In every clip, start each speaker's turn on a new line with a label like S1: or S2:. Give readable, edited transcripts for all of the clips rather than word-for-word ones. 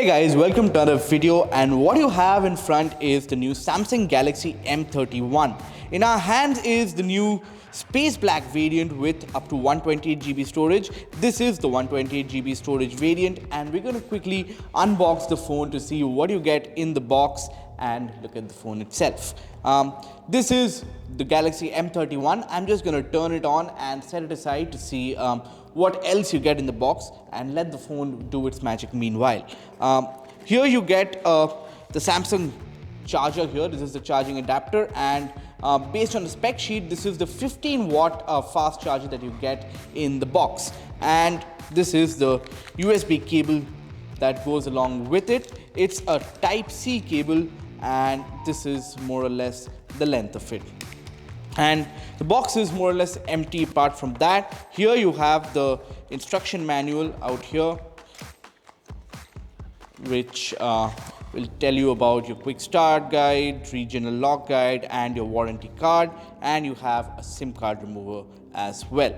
S1: Hey guys, welcome to another video, and what you have in front is the new Samsung Galaxy M31. In our hands is the new space black variant with up to 128 GB storage. This is the 128 GB storage variant, and we're going to quickly unbox the phone to see what you get in the box and look at the phone itself. This is the Galaxy M31. I'm just going to turn it on and set it aside to see what else you get in the box and let the phone do its magic meanwhile. Here you get the Samsung charger here. This is the charging adapter, and based on the spec sheet, this is the 15-watt fast charger that you get in the box. And this is the USB cable that goes along with it. It's a Type-C cable, and this is more or less the length of it. And the box is more or less empty apart from that. Here you have the instruction manual out here, which will tell you about your quick start guide, regional lock guide, and your warranty card. And you have a SIM card remover as well.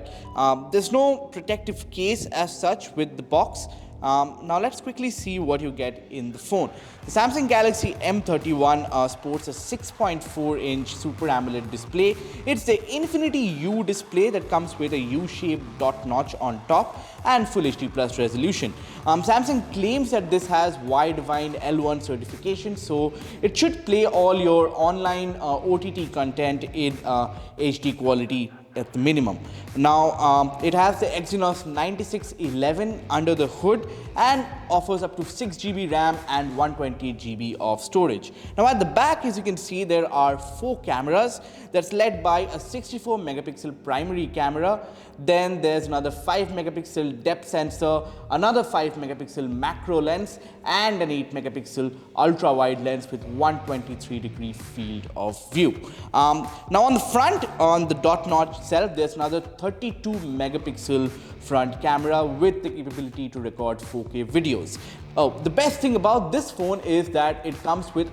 S1: There's no protective case as such with the box. Now let's quickly see what you get in the phone. The Samsung Galaxy M31 sports a 6.4-inch Super AMOLED display. It's the Infinity U display that comes with a U-shaped dot notch on top and Full HD Plus resolution. Samsung claims that this has Widevine L1 certification, so it should play all your online OTT content in HD quality at the minimum. Now, it has the Exynos 9611 under the hood and offers up to 6 GB RAM and 128 GB of storage. Now, at the back, as you can see, there are 4 cameras that's led by a 64 megapixel primary camera. Then there's another 5 megapixel depth sensor, another 5 megapixel macro lens, and an 8 megapixel ultra wide lens with 123-degree field of view. Now on the front, on the dot notch itself, there's another 32 megapixel front camera with the capability to record 4K videos. The best thing about this phone is that it comes with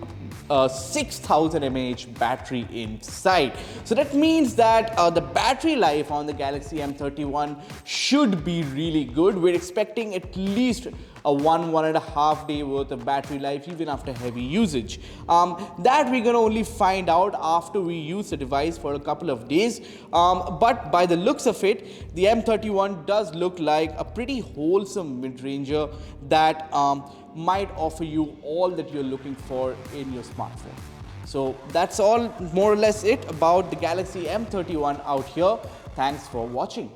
S1: a 6000 mAh battery inside. So that means that the battery life on the Galaxy M31 should be really good. We're expecting at least a 1.5 day worth of battery life even after heavy usage. That we're going to only find out after we use the device for a couple of days. But by the looks of it, the M31 does look like a pretty wholesome mid-ranger that might offer you all that you're looking for in your smartphone. So that's all more or less it about the Galaxy M31 out here. Thanks for watching.